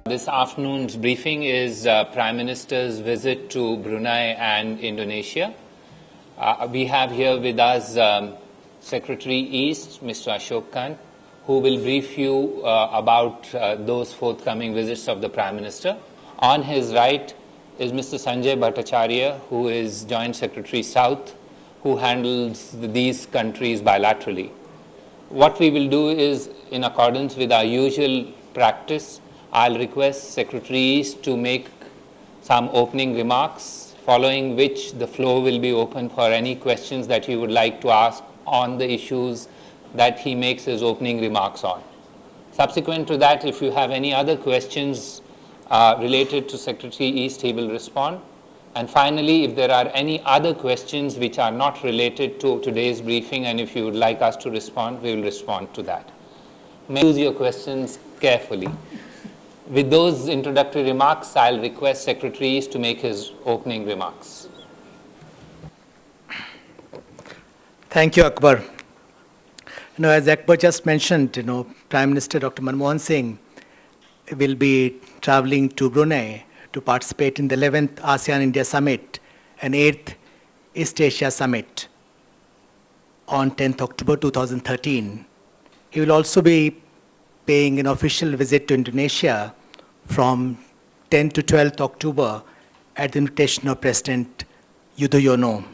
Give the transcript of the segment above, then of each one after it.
This afternoon's briefing is Prime Minister's visit to Brunei and Indonesia. We have here with us Secretary East, Mr. Ashok Kant, who will brief you about those forthcoming visits of the Prime Minister. On his right is Mr. Sanjay Bhattacharya, who is Joint Secretary South, who handles these countries bilaterally. What we will do is, in accordance with our usual practice, I'll request Secretary East to make some opening remarks, following which the floor will be open for any questions that you would like to ask on the issues that he makes his opening remarks on. Subsequent to that, if you have any other questions related to Secretary East, he will respond. And finally, if there are any other questions which are not related to today's briefing, and if you would like us to respond, we will respond to that. May use your questions carefully. With those introductory remarks, I'll request Secretary East to make his opening remarks. Thank you, Akbar. As Akbar just mentioned, Prime Minister Dr. Manmohan Singh will be traveling to Brunei to participate in the 11th ASEAN-India Summit and 8th East Asia Summit on 10th October 2013. He will also be paying an official visit to Indonesia from 10 to 12th October at the invitation of President Yudhoyono.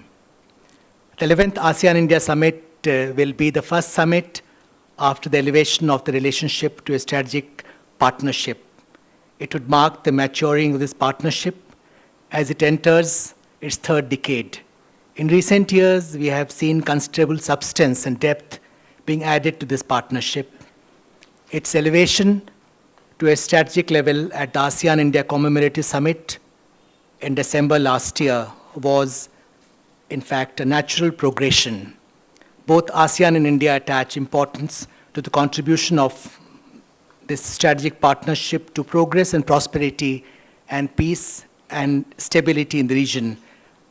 The 11th ASEAN-India Summit will be the first summit after the elevation of the relationship to a strategic partnership. It would mark the maturing of this partnership as it enters its third decade. In recent years, we have seen considerable substance and depth being added to this partnership. Its elevation to a strategic level at the ASEAN-India Commemorative Summit in December last year was, in fact, a natural progression. Both ASEAN and India attach importance to the contribution of this strategic partnership to progress and prosperity and peace and stability in the region.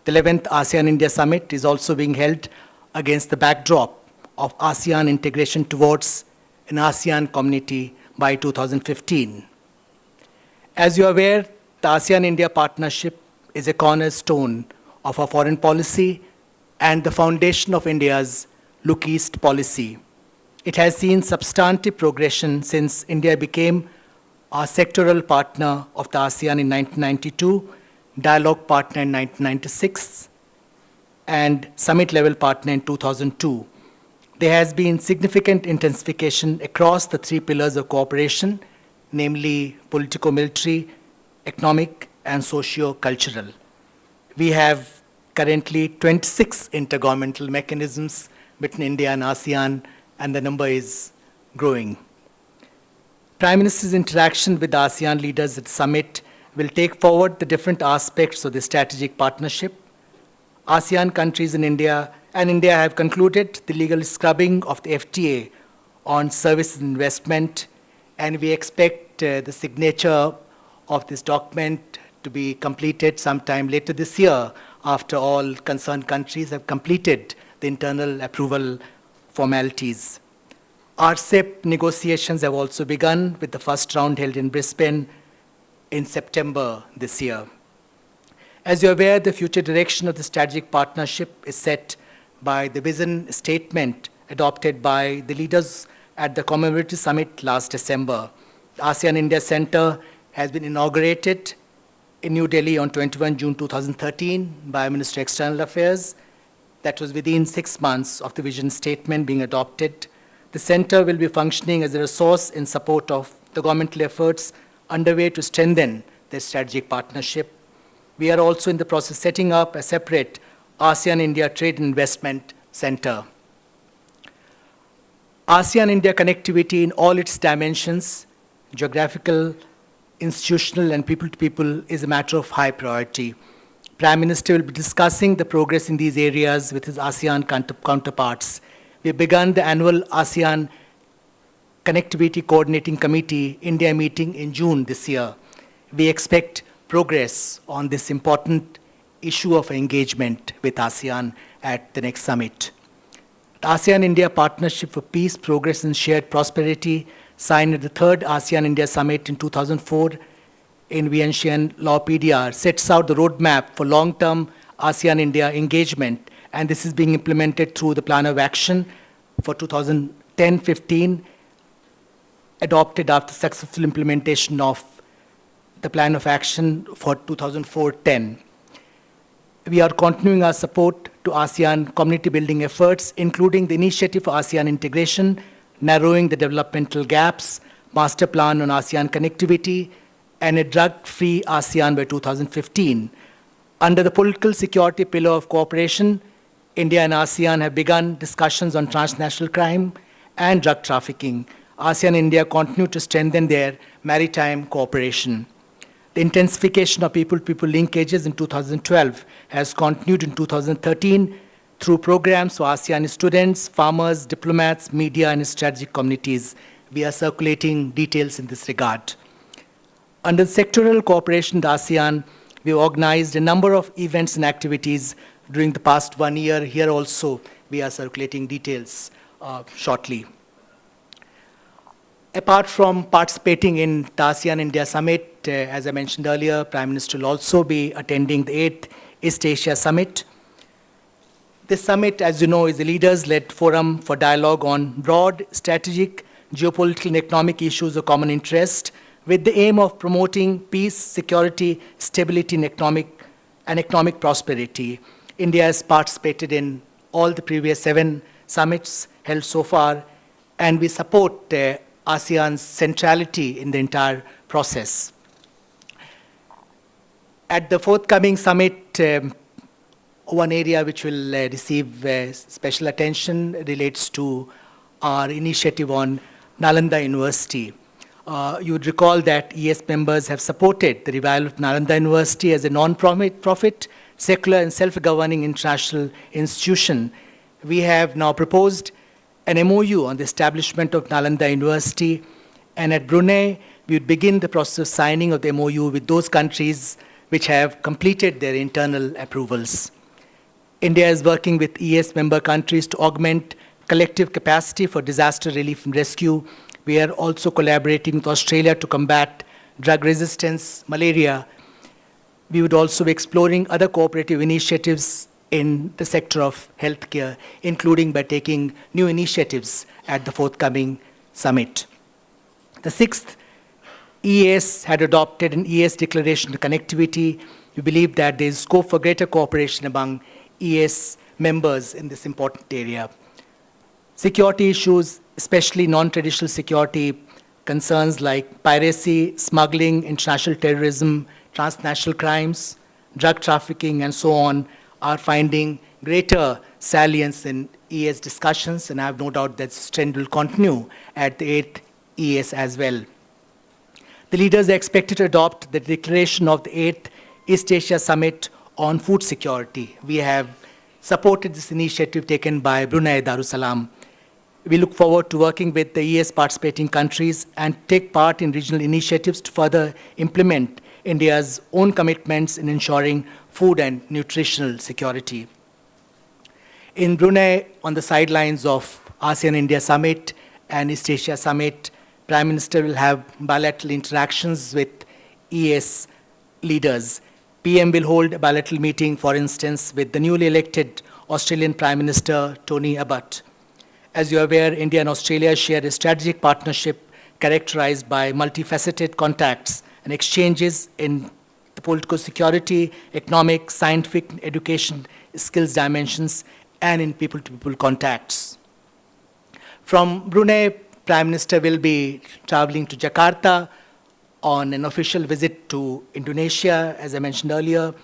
The 11th ASEAN-India Summit is also being held against the backdrop of ASEAN integration towards an ASEAN community by 2015. As you are aware, the ASEAN-India partnership is a cornerstone of our foreign policy and the foundation of India's Look East policy. It has seen substantive progression since India became our sectoral partner of the ASEAN in 1992, dialogue partner in 1996, and summit-level partner in 2002. There has been significant intensification across the three pillars of cooperation, namely politico-military, economic, and socio-cultural. We have currently 26 intergovernmental mechanisms between India and ASEAN, and the number is growing. Prime Minister's interaction with ASEAN leaders at the summit will take forward the different aspects of the strategic partnership. ASEAN countries and India have concluded the legal scrubbing of the FTA on services investment, and we expect the signature of this document to be completed sometime later this year after all concerned countries have completed the internal approval formalities. RCEP negotiations have also begun with the first round held in Brisbane in September this year. As you're aware, the future direction of the strategic partnership is set by the vision statement adopted by the leaders at the Commemorative Summit last December. The ASEAN India Center has been inaugurated in New Delhi on 21 June 2013 by Minister of External Affairs. That was within 6 months of the vision statement being adopted. The center will be functioning as a resource in support of the governmental efforts underway to strengthen the strategic partnership. We are also in the process of setting up a separate ASEAN-India Trade and Investment Center. ASEAN-India connectivity in all its dimensions, geographical, institutional, and people-to-people, is a matter of high priority. Prime Minister will be discussing the progress in these areas with his ASEAN counterparts. We have begun the annual ASEAN Connectivity Coordinating Committee India meeting in June this year. We expect progress on this important issue of engagement with ASEAN at the next summit. The ASEAN-India Partnership for Peace, Progress and Shared Prosperity, signed at the third ASEAN-India Summit in 2004, in Vientiane Law PDR sets out the roadmap for long-term ASEAN-India engagement, and this is being implemented through the Plan of Action for 2010-15, adopted after successful implementation of the Plan of Action for 2004-10. We are continuing our support to ASEAN community building efforts, including the Initiative for ASEAN Integration, Narrowing the Developmental Gaps, Master Plan on ASEAN Connectivity, and a drug-free ASEAN by 2015. Under the political security pillar of cooperation, India and ASEAN have begun discussions on transnational crime and drug trafficking. ASEAN and India continue to strengthen their maritime cooperation. The intensification of people-to-people linkages in 2012 has continued in 2013 through programs for ASEAN students, farmers, diplomats, media, and strategic communities. We are circulating details in this regard. Under sectoral cooperation with ASEAN, we organized a number of events and activities during the past 1 year. Here also, we are circulating details shortly. Apart from participating in the ASEAN-India Summit, as I mentioned earlier, Prime Minister will also be attending the 8th East Asia Summit. This summit, as you know, is a leaders-led forum for dialogue on broad, strategic, geopolitical and economic issues of common interest, with the aim of promoting peace, security, stability, and economic prosperity. India has participated in all the previous 7 summits held so far, and we support ASEAN's centrality in the entire process. At the forthcoming summit, one area which will receive special attention relates to our initiative on Nalanda University. You would recall that ES members have supported the revival of Nalanda University as a non-profit, secular and self-governing international institution. We have now proposed an MOU on the establishment of Nalanda University, and at Brunei, we would begin the process of signing of the MOU with those countries which have completed their internal approvals. India is working with ES member countries to augment collective capacity for disaster relief and rescue. We are also collaborating with Australia to combat drug resistance, malaria. We would also be exploring other cooperative initiatives in the sector of healthcare, including by taking new initiatives at the forthcoming summit. The 6th EAS had adopted an EAS declaration on connectivity. We believe that there is scope for greater cooperation among EAS members in this important area. Security issues, especially non-traditional security concerns like piracy, smuggling, international terrorism, transnational crimes, drug trafficking, and so on, are finding greater salience in EAS discussions, and I have no doubt that this trend will continue at the 8th EAS as well. The leaders are expected to adopt the declaration of the 8th East Asia Summit on food security. We have supported this initiative taken by Brunei Darussalam. We look forward to working with the EAS participating countries and take part in regional initiatives to further implement India's own commitments in ensuring food and nutritional security. In Brunei, on the sidelines of ASEAN-India Summit and East Asia Summit, Prime Minister will have bilateral interactions with EAS leaders. PM will hold a bilateral meeting, for instance, with the newly elected Australian Prime Minister, Tony Abbott. As you are aware, India and Australia share a strategic partnership characterized by multifaceted contacts and exchanges in the political security, economic, scientific, education, skills dimensions, and in people-to-people contacts. From Brunei, Prime Minister will be traveling to Jakarta on an official visit to Indonesia, as I mentioned earlier.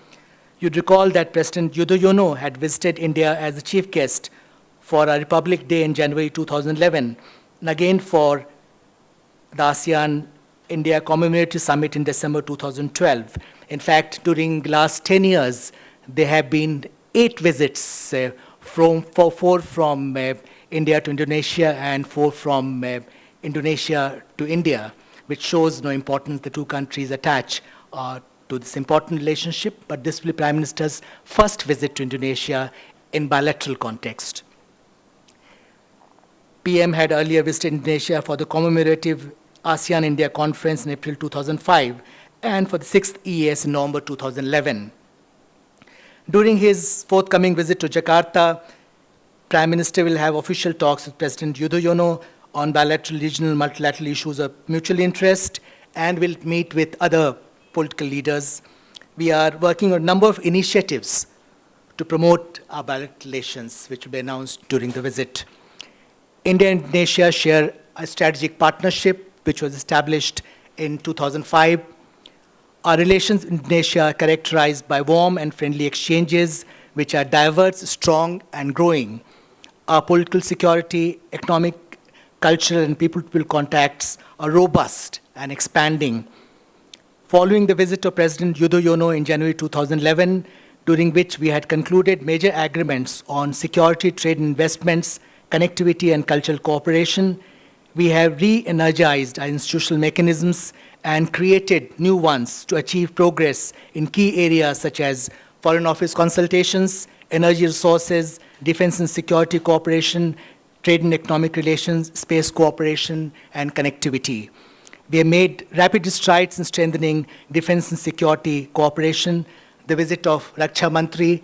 You'd recall that President Yudhoyono had visited India as the chief guest for a Republic Day in January 2011, and again for the ASEAN-India Commemorative Summit in December 2012. In fact, during the last 10 years, there have been 8 visits, 4 from India to Indonesia and 4 from Indonesia to India, which shows the importance the two countries attach to this important relationship. But this will be Prime Minister's first visit to Indonesia in bilateral context. PM had earlier visited Indonesia for the commemorative ASEAN-India conference in April 2005, and for the 6th EAS in November 2011. During his forthcoming visit to Jakarta, Prime Minister will have official talks with President Yudhoyono on bilateral, regional, multilateral issues of mutual interest, and will meet with other political leaders. We are working on a number of initiatives to promote our bilateral relations, which will be announced during the visit. India and Indonesia share a strategic partnership which was established in 2005. Our relations with Indonesia are characterized by warm and friendly exchanges, which are diverse, strong, and growing. Our political, security, economic, cultural, and people-to-people contacts are robust and expanding. Following the visit of President Yudhoyono in January 2011, during which we had concluded major agreements on security, trade and investments, connectivity, and cultural cooperation, we have re-energized our institutional mechanisms and created new ones to achieve progress in key areas such as Foreign Office consultations, energy resources, defense and security cooperation, trade and economic relations, space cooperation, and connectivity. We have made rapid strides in strengthening defense and security cooperation. The visit of Raksha Mantri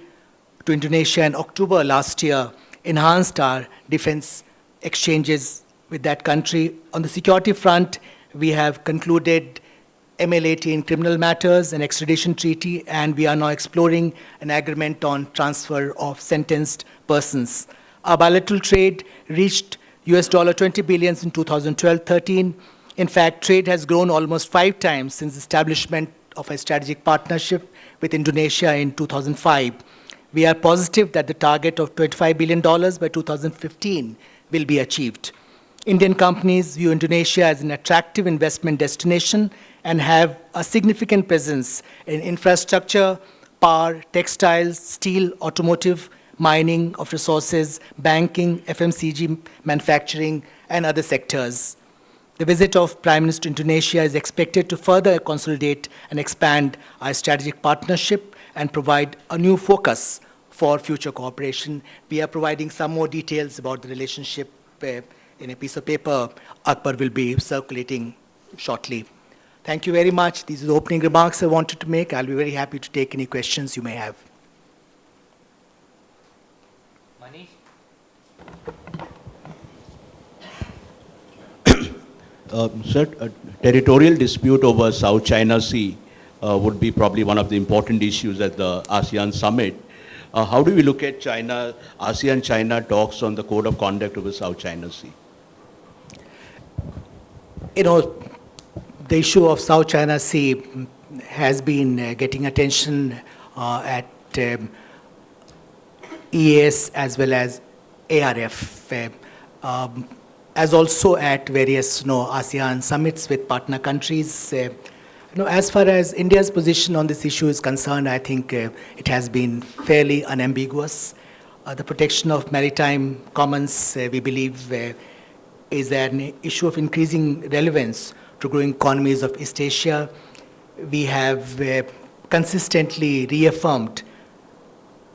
to Indonesia in October last year enhanced our defense exchanges with that country. On the security front, we have concluded MLAT in criminal matters, an extradition treaty, and we are now exploring an agreement on transfer of sentenced persons. Our bilateral trade reached $20 billion in 2012-13. In fact, trade has grown almost 5 times since the establishment of a strategic partnership with Indonesia in 2005. We are positive that the target of $25 billion by 2015 will be achieved. Indian companies view Indonesia as an attractive investment destination and have a significant presence in infrastructure, power, textiles, steel, automotive, mining of resources, banking, FMCG, manufacturing, and other sectors. The visit of Prime Minister to Indonesia is expected to further consolidate and expand our strategic partnership and provide a new focus for future cooperation. We are providing some more details about the relationship in a piece of paper Akbar will be circulating shortly. Thank you very much. These are the opening remarks I wanted to make. I'll be very happy to take any questions you may have. Manish? Sir, a territorial dispute over South China Sea would be probably one of the important issues at the ASEAN summit. How do we look at ASEAN-China talks on the code of conduct over South China Sea? You know, the issue of South China Sea has been getting attention at EAS as well as ARF, as also at various ASEAN summits with partner countries. As far as India's position on this issue is concerned, I think it has been fairly unambiguous. The protection of maritime commons, we believe, is an issue of increasing relevance to growing economies of East Asia. We have consistently reaffirmed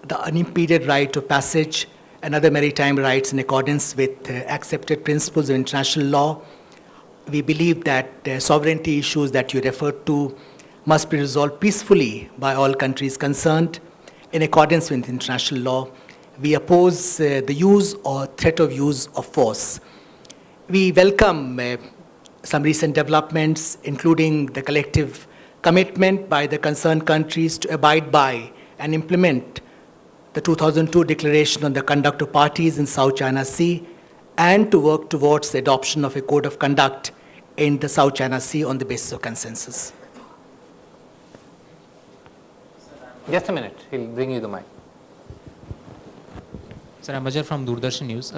the unimpeded right of passage and other maritime rights in accordance with accepted principles of international law. We believe that sovereignty issues that you referred to must be resolved peacefully by all countries concerned in accordance with international law. We oppose the use or threat of use of force. We welcome some recent developments, including the collective commitment by the concerned countries to abide by and implement the 2002 Declaration on the Conduct of Parties in South China Sea, and to work towards the adoption of a code of conduct in the South China Sea on the basis of consensus. Just a minute, he'll bring you the mic. Sir, I'm Ajay from Doordarshan News.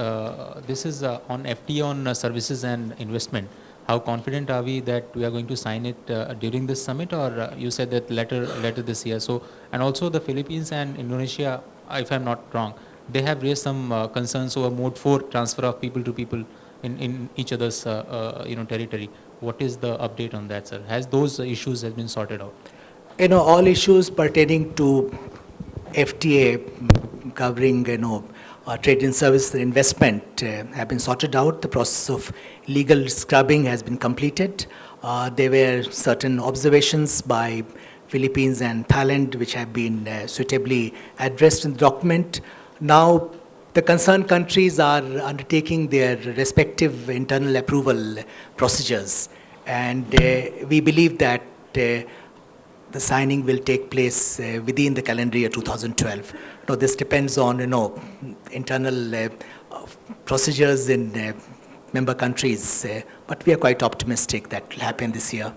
This is on FTA on services and investment. How confident are we that we are going to sign it during this summit, or you said that later this year? So, and also the Philippines and Indonesia, if I'm not wrong, they have raised some concerns over Mode 4 transfer of people to people in each other's territory. What is the update on that, sir? Has those issues have been sorted out? All issues pertaining to FTA covering trade in service and investment have been sorted out. The process of legal scrubbing has been completed. There were certain observations by Philippines and Thailand which have been suitably addressed in the document. Now, the concerned countries are undertaking their respective internal approval procedures, and we believe that the signing will take place within the calendar year 2012. Now, this depends on internal procedures in member countries, but we are quite optimistic that will happen this year.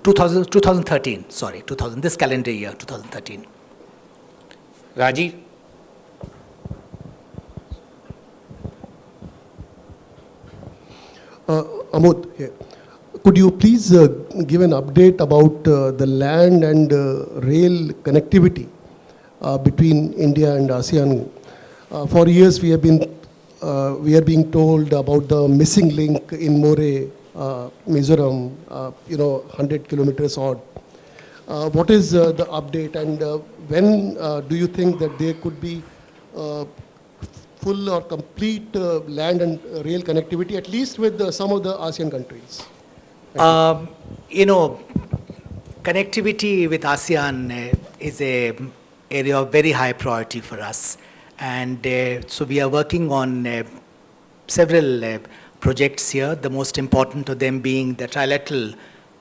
2013, sorry, this calendar year, 2013. Rajiv? Amod, here. Could you please give an update about the land and rail connectivity between India and ASEAN? For years, we are being told about the missing link in Moreh, Mizoram, 100 kilometers odd. What is the update, and when do you think that there could be full or complete land and rail connectivity, at least with some of the ASEAN countries? Connectivity with ASEAN is an area of very high priority for us. And so we are working on several projects here, the most important of them being the trilateral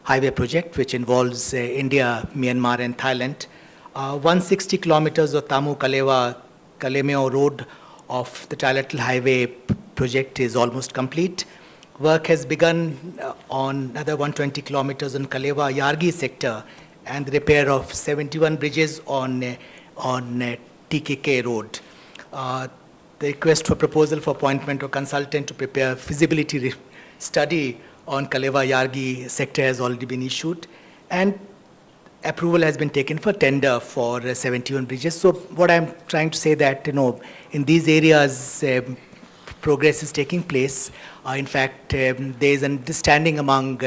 highway project, which involves India, Myanmar, and Thailand. 160 kilometers of Tamu-Kalewa-Kalemeo road of the trilateral highway project is almost complete. Work has begun on another 120 kilometers on Kalewa-Yargi sector and the repair of 71 bridges on TKK road. The request for proposal for appointment of consultant to prepare feasibility study on Kalewa-Yargi sector has already been issued, and approval has been taken for tender for 71 bridges. So what I'm trying to say that, in these areas, progress is taking place. In fact, there is an understanding among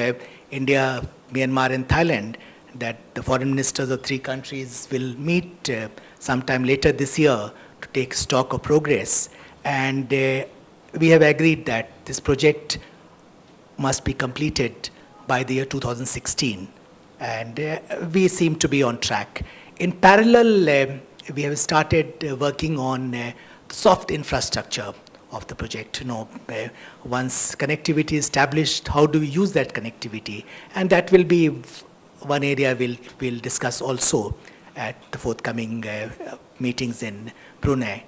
India, Myanmar, and Thailand that the foreign ministers of three countries will meet sometime later this year to take stock of progress. And we have agreed that this project must be completed by the year 2016. And we seem to be on track. In parallel, we have started working on the soft infrastructure of the project. Once connectivity is established, how do we use that connectivity? And that will be one area we'll discuss also at the forthcoming meetings in Brunei.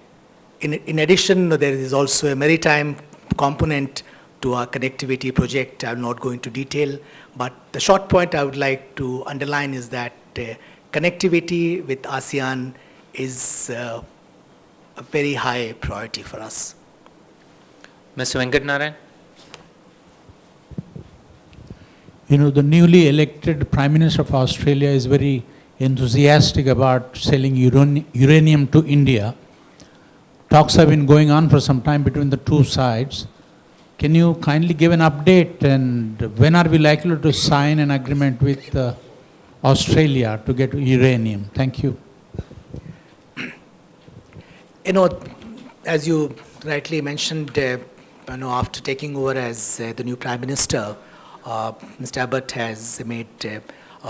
In addition, there is also a maritime component to our connectivity project. I'm not going into detail, but the short point I would like to underline is that connectivity with ASEAN is a very high priority for us. Mr. Venkat Narayan? The newly elected Prime Minister of Australia is very enthusiastic about selling uranium to India. Talks have been going on for some time between the two sides. Can you kindly give an update, and when are we likely to sign an agreement with Australia to get uranium? Thank you. As you rightly mentioned, after taking over as the new Prime Minister, Mr. Abbott has made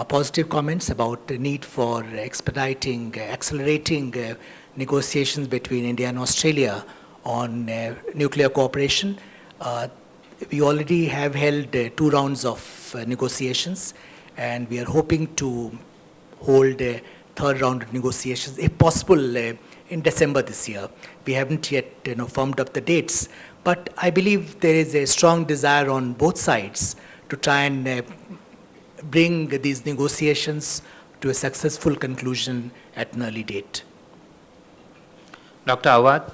positive comments about the need for accelerating negotiations between India and Australia on nuclear cooperation. We already have held 2 rounds of negotiations, and we are hoping to hold a 3rd round of negotiations, if possible, in December this year. We haven't yet firmed up the dates, but I believe there is a strong desire on both sides to try and bring these negotiations to a successful conclusion at an early date. Dr. Awad?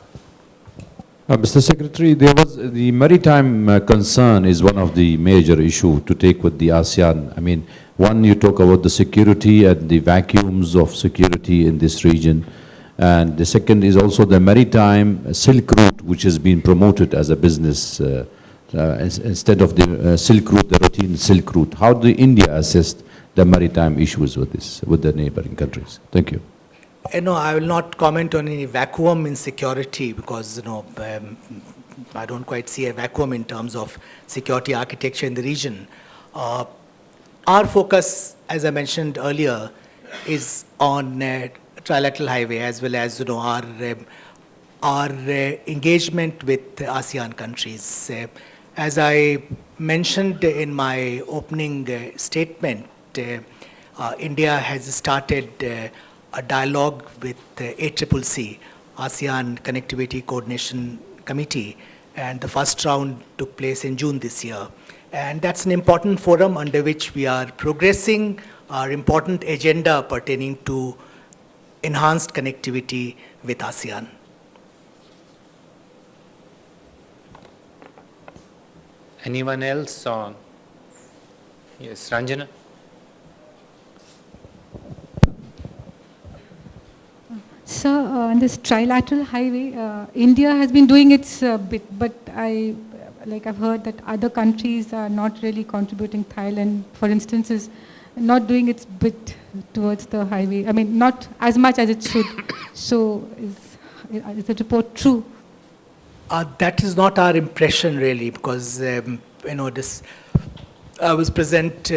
Mr. Secretary, there was the maritime concern is one of the major issues to take with the ASEAN. I mean, one, you talk about the security and the vacuums of security in this region. And the second is also the maritime Silk Route, which has been promoted as a business instead of the Silk Route, the routine Silk Route. How do India assist the maritime issues with this, with the neighboring countries? Thank you. I will not comment on any vacuum in security because, I don't quite see a vacuum in terms of security architecture in the region. Our focus, as I mentioned earlier, is on trilateral highway as well as, our engagement with ASEAN countries. As I mentioned in my opening statement, India has started a dialogue with ACCC, ASEAN Connectivity Coordination Committee, and the first round took place in June this year. And that's an important forum under which we are progressing our important agenda pertaining to enhanced connectivity with ASEAN. Anyone else on? Yes, Ranjana? Sir, on this trilateral highway, India has been doing its bit, but I've heard that other countries are not really contributing. Thailand, for instance, is not doing its bit towards the highway. I mean, not as much as it should. So, is the report true? That is not our impression really, because this. I was present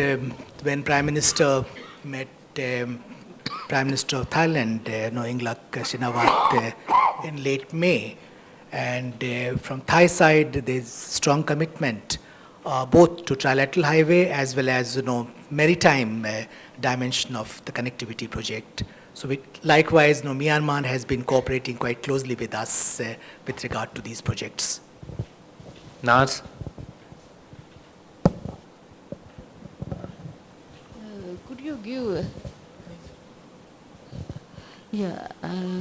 when Prime Minister met Prime Minister of Thailand, Yingluck Shinawatra, in late May, and from Thai side there is strong commitment both to trilateral highway as well as maritime dimension of the connectivity project. So likewise, Myanmar has been cooperating quite closely with us with regard to these projects. Naz? Could you give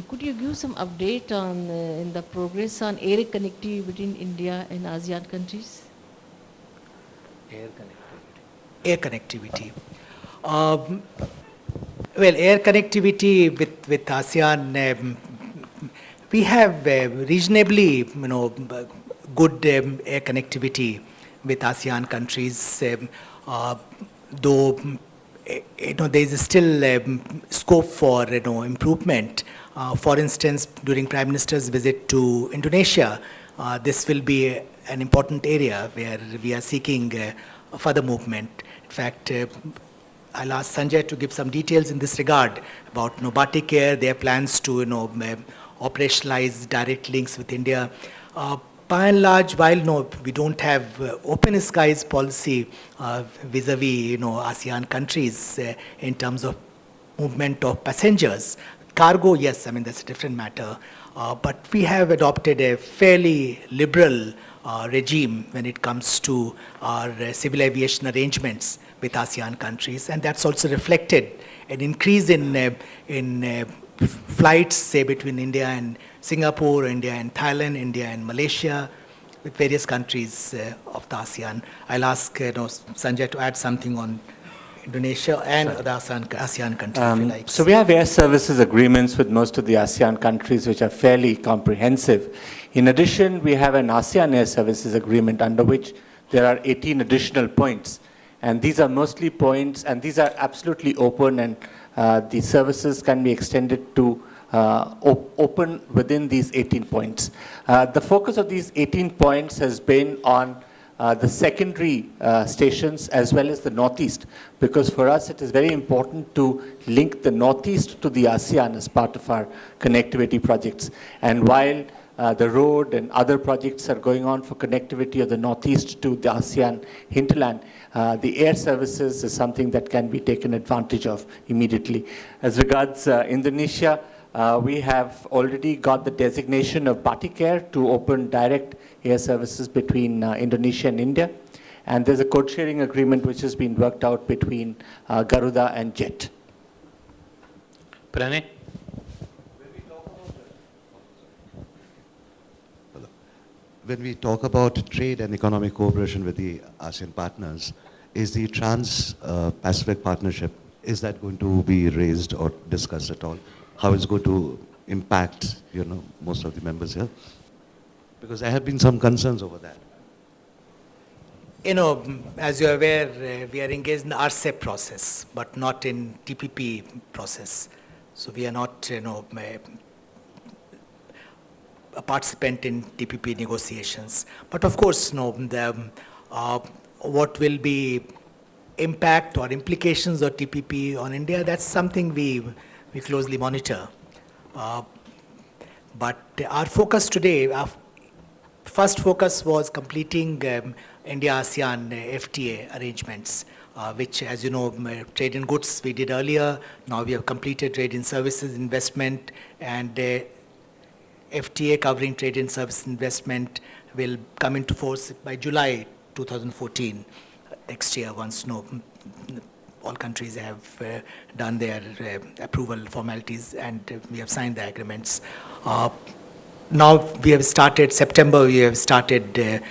could you give some update on in the progress on air connectivity between India and ASEAN countries? Air connectivity. Well, air connectivity with ASEAN, we have reasonably, good air connectivity with ASEAN countries, though, there is still scope for, improvement. For instance, during Prime Minister's visit to Indonesia, this will be an important area where we are seeking further movement. In fact, I'll ask Sanjay to give some details in this regard about Batik Air, their plans to operationalize direct links with India. By and large, while we don't have open skies policy vis-a-vis ASEAN countries in terms of movement of passengers, cargo, yes, that's a different matter. But we have adopted a fairly liberal regime when it comes to our civil aviation arrangements with ASEAN countries, and that's also reflected an increase in flights, say between India and Singapore, India and Thailand, India and Malaysia, with various countries of the ASEAN. I'll ask Sanjay to add something on Indonesia and the ASEAN countries, if you like. So we have air services agreements with most of the ASEAN countries, which are fairly comprehensive. In addition, we have an ASEAN air services agreement under which there are 18 additional points. And these are mostly points, and these are absolutely open, and the services can be extended to open within these 18 points. The focus of these 18 points has been on the secondary stations as well as the Northeast, because for us it is very important to link the Northeast to the ASEAN as part of our connectivity projects. And while the road and other projects are going on for connectivity of the Northeast to the ASEAN hinterland, the air services is something that can be taken advantage of immediately. As regards Indonesia, we have already got the designation of Batik Air to open direct air services between Indonesia and India. And there's a code-sharing agreement which has been worked out between Garuda and Jet. Pranay? When we talk about trade and economic cooperation with the ASEAN partners, is the Trans-Pacific Partnership, is that going to be raised or discussed at all? How is it going to impact, most of the members here? Because there have been some concerns over that. As you're aware, we are engaged in the RCEP process, but not in TPP process. So we are not, a participant in TPP negotiations. But of course, what will be impact or implications of TPP on India, that's something we closely monitor. But our focus today, our first focus was completing India-ASEAN FTA arrangements, which, as you know, trade in goods we did earlier. Now we have completed trade in services investment, and FTA covering trade in service investment will come into force by July 2014, next year, once all countries have done their approval formalities and we have signed the agreements. Now we have started, September, we have started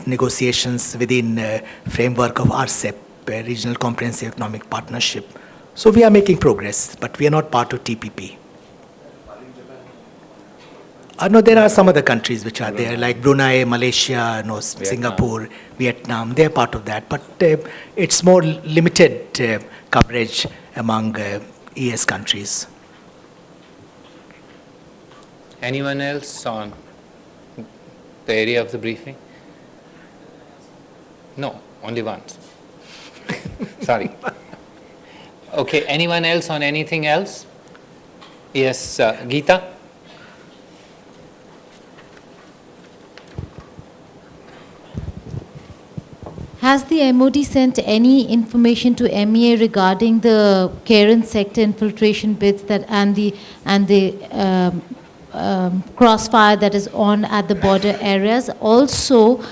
negotiations within framework of RCEP, Regional Comprehensive Economic Partnership. So we are making progress, but we are not part of TPP. No, there are some other countries which are there, like Brunei, Malaysia, Singapore, Vietnam. They are part of that, but it's more limited coverage among ES countries. Anyone else on the area of the briefing? No, only one. Sorry. Okay, anyone else on anything else? Yes, Geeta? Has the MOD sent any information to MEA regarding the Karen sector infiltration bids and the crossfire that is on at the border areas? Also,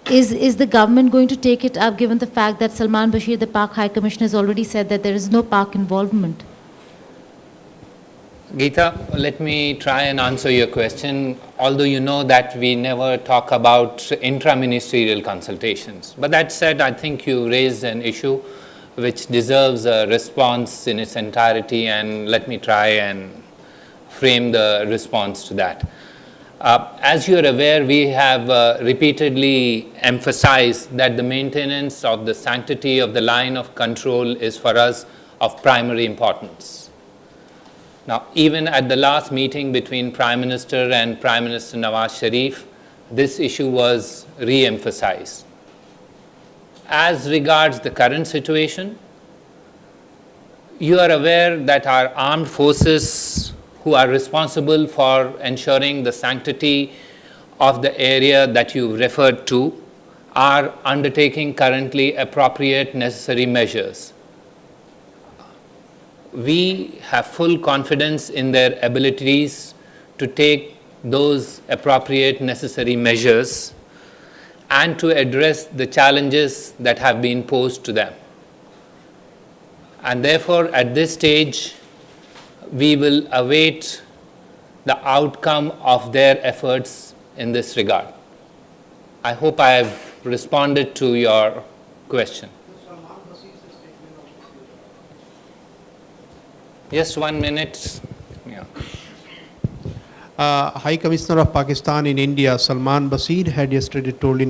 is the government going to take it up, given the fact that Salman Bashir, the Pak High Commissioner, has already said that there is no Pak involvement? Geeta, let me try and answer your question, although you know that we never talk about intra-ministerial consultations. But that said, I think you raised an issue which deserves a response in its entirety, and let me try and frame the response to that. As you are aware, we have repeatedly emphasized that the maintenance of the sanctity of the line of control is for us of primary importance. Now, even at the last meeting between Prime Minister and Prime Minister Nawaz Sharif, this issue was re-emphasized. As regards the current situation, you are aware that our armed forces who are responsible for ensuring the sanctity of the area that you referred to are undertaking currently appropriate necessary measures. We have full confidence in their abilities to take those appropriate necessary measures and to address the challenges that have been posed to them. And therefore, at this stage, we will await the outcome of their efforts in this regard. I hope I have responded to your question. Just 1 minute. Yeah. High Commissioner of Pakistan in India, Salman Bashir, had yesterday told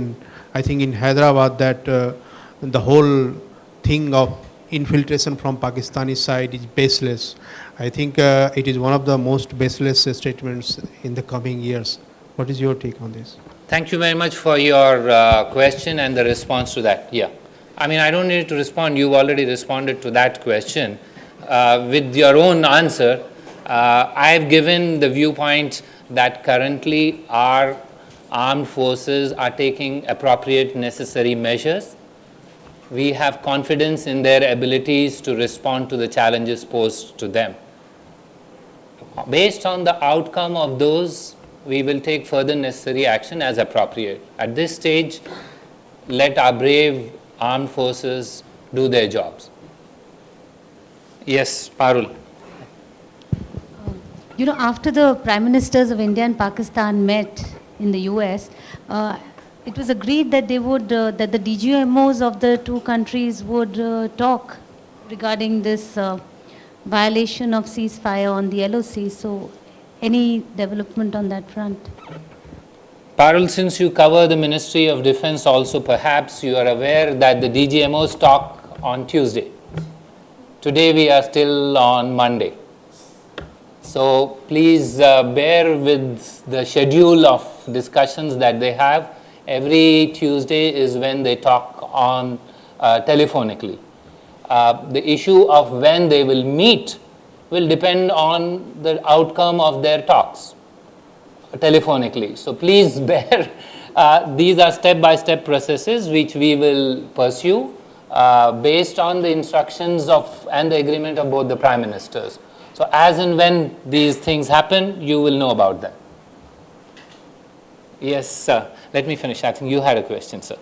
I think in Hyderabad, that the whole thing of infiltration from Pakistani side is baseless. I think it is one of the most baseless statements in the coming years. What is your take on this? Thank you very much for your question and the response to that. Yeah. I mean, I don't need to respond. You've already responded to that question. With your own answer, I have given the viewpoint that currently our armed forces are taking appropriate necessary measures. We have confidence in their abilities to respond to the challenges posed to them. Based on the outcome of those, we will take further necessary action as appropriate. At this stage, let our brave armed forces do their jobs. Yes, Parul. You know, after the Prime Ministers of India and Pakistan met in the US, it was agreed that they would, that the DGMOs of the two countries would talk regarding this violation of ceasefire on the LOC. So, any development on that front? Parul, since you cover the Ministry of Defense also, perhaps you are aware that the DGMOs talk on Tuesday. Today we are still on Monday. So please bear with the schedule of discussions that they have. Every Tuesday is when they talk on telephonically. The issue of when they will meet will depend on the outcome of their talks telephonically. So please bear, these are step-by-step processes which we will pursue based on the instructions of and the agreement of both the Prime Ministers. So as and when these things happen, you will know about them. Yes, sir. Let me finish. I think you had a question, sir.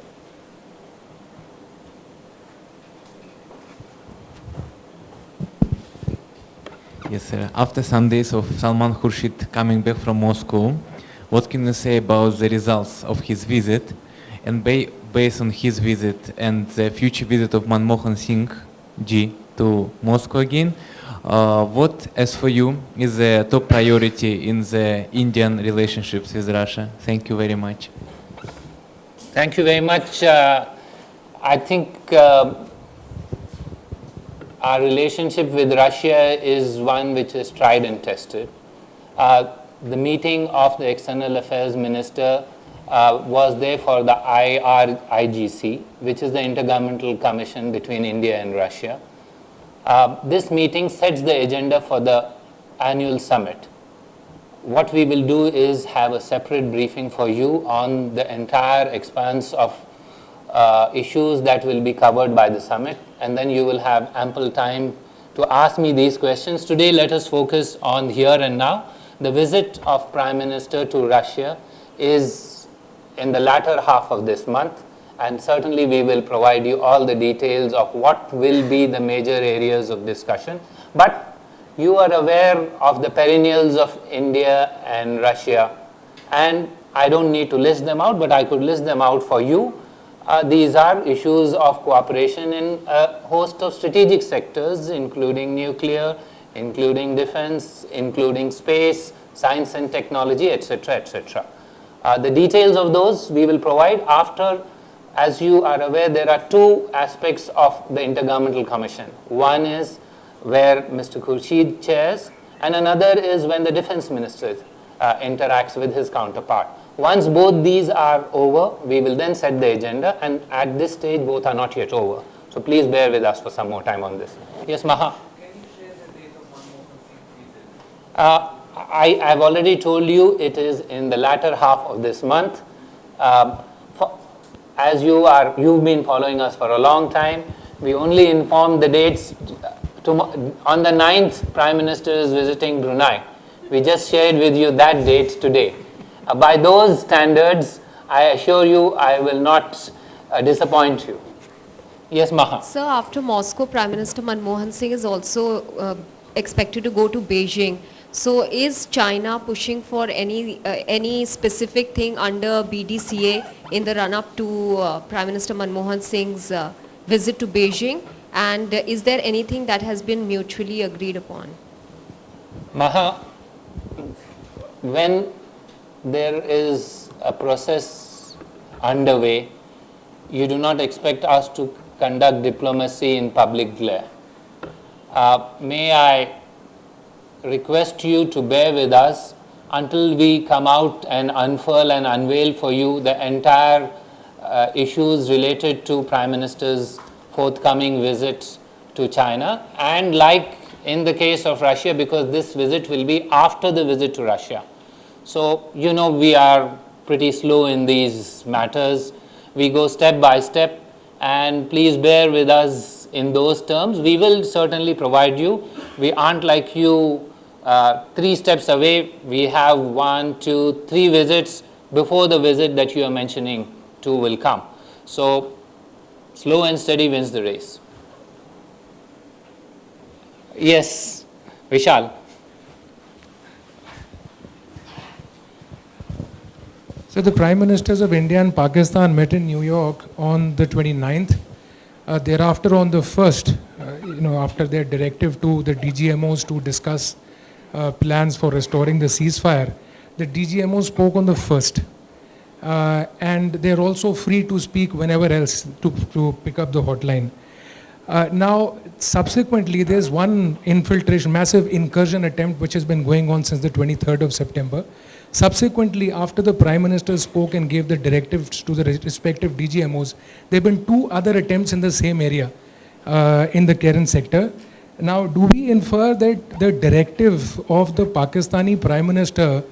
Yes, sir. After some days of Salman Khurshid coming back from Moscow, what can you say about the results of his visit? And based on his visit and the future visit of Manmohan Singh ji to Moscow again, what, as for you, is the top priority in the Indian relationships with Russia? Thank you very much. Thank you very much. I think our relationship with Russia is one which is tried and tested. The meeting of the External Affairs Minister was there for the IRIGC, which is the Intergovernmental Commission between India and Russia. This meeting sets the agenda for the annual summit. What we will do is have a separate briefing for you on the entire expanse of issues that will be covered by the summit, and then you will have ample time to ask me these questions. Today, let us focus on here and now. The visit of Prime Minister to Russia is in the latter half of this month, and certainly we will provide you all the details of what will be the major areas of discussion. But you are aware of the perennials of India and Russia, and I don't need to list them out, but I could list them out for you. These are issues of cooperation in a host of strategic sectors, including nuclear, including defense, including space, science and technology, etc., etc. The details of those we will provide after. As you are aware, there are two aspects of the Intergovernmental Commission. One is where Mr. Khurshid chairs, and another is when the defense minister interacts with his counterpart. Once both these are over, we will then set the agenda, and at this stage both are not yet over. So please bear with us for some more time on this. Yes, Maha? Can you share the date of Manmohan Singh visit? I have already told you it is in the latter half of this month. As you've been following us for a long time, we only informed the dates. On the 9th, Prime Minister is visiting Brunei. We just shared with you that date today. By those standards, I assure you I will not disappoint you. Yes, Maha. Sir, after Moscow, Prime Minister Manmohan Singh is also expected to go to Beijing. So is China pushing for any specific thing under BDCA in the run-up to Prime Minister Manmohan Singh's visit to Beijing? And is there anything that has been mutually agreed upon? Maha, when there is a process underway, you do not expect us to conduct diplomacy in public glare. May I request you to bear with us until we come out and unfurl and unveil for you the entire issues related to Prime Minister's forthcoming visit to China, and like in the case of Russia, because this visit will be after the visit to Russia. So, you know, we are pretty slow in these matters. We go step by step, and please bear with us in those terms. We will certainly provide you. We aren't like you 3 steps away. We have 1, 2, 3 visits before the visit that you are mentioning 2 will come. So, slow and steady wins the race. Yes, Vishal. So the Prime Ministers of India and Pakistan met in New York on the 29th. Thereafter on the 1st, after their directive to the DGMOs to discuss plans for restoring the ceasefire, the DGMO spoke on the 1st. And they're also free to speak whenever else to pick up the hotline. Now, subsequently, there's one infiltration, massive incursion attempt which has been going on since the 23rd of September. Subsequently, after the Prime Minister spoke and gave the directives to the respective DGMOs, there have been 2 other attempts in the same area in the Karen sector. Now, do we infer that the directive of the Pakistani Prime Minister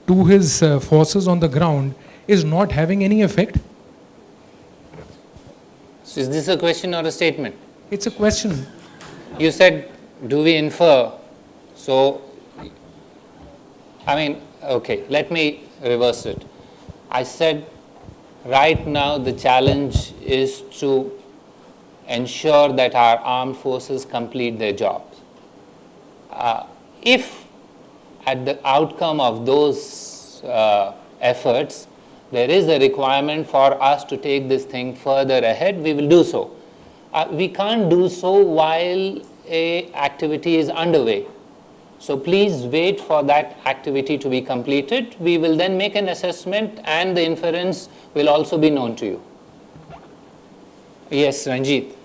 to his forces on the ground is not having any effect? So is this a question or a statement? It's a question. You said, do we infer? So, I mean, okay, let me reverse it. I said, right now the challenge is to ensure that our armed forces complete their jobs. If at the outcome of those efforts, there is a requirement for us to take this thing further ahead, we will do so. We can't do so while a activity is underway. So please wait for that activity to be completed. We will then make an assessment and the inference will also be known to you. Yes, Ranjit.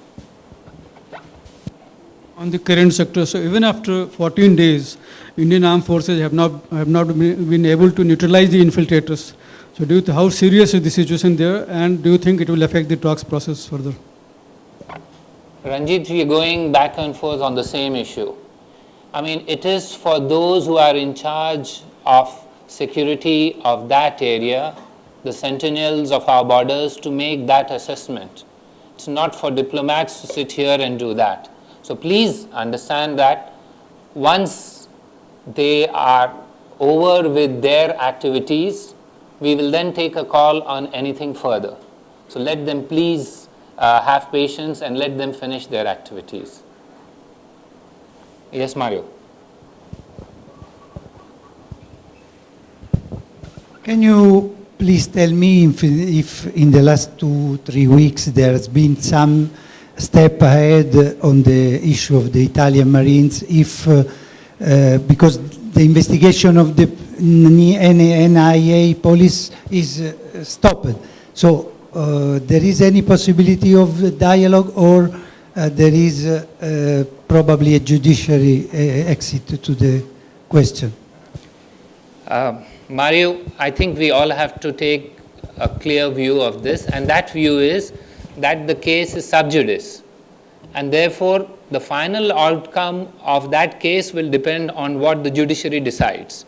On the current sector, so even after 14 days, Indian armed forces have not been able to neutralize the infiltrators. So how serious is the situation there, and do you think it will affect the talks process further? Ranjit, we are going back and forth on the same issue. I mean, it is for those who are in charge of security of that area, the sentinels of our borders, to make that assessment. It's not for diplomats to sit here and do that. So please understand that once they are over with their activities, we will then take a call on anything further. So let them please have patience and let them finish their activities. Yes, Mario. Can you please tell me if in the last 2-3 weeks there has been some step ahead on the issue of the Italian Marines, if because the investigation of the NIA police is stopped. So there is any possibility of dialogue, or there is probably a judiciary exit to the question? Mario, I think we all have to take a clear view of this, and that view is that the case is sub judice, and therefore the final outcome of that case will depend on what the judiciary decides.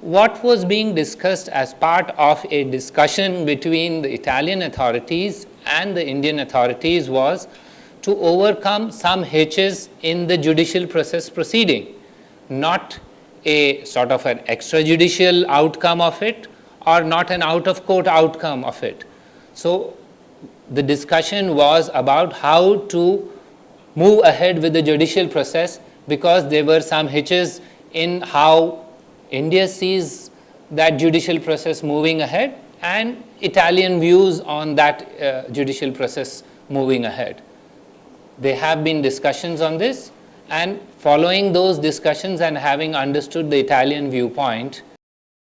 What was being discussed as part of a discussion between the Italian authorities and the Indian authorities was to overcome some hitches in the judicial process proceeding, not a sort of an extrajudicial outcome of it, or not an out-of-court outcome of it. So the discussion was about how to move ahead with the judicial process, because there were some hitches in how India sees that judicial process moving ahead and Italian views on that judicial process moving ahead. There have been discussions on this, and following those discussions and having understood the Italian viewpoint,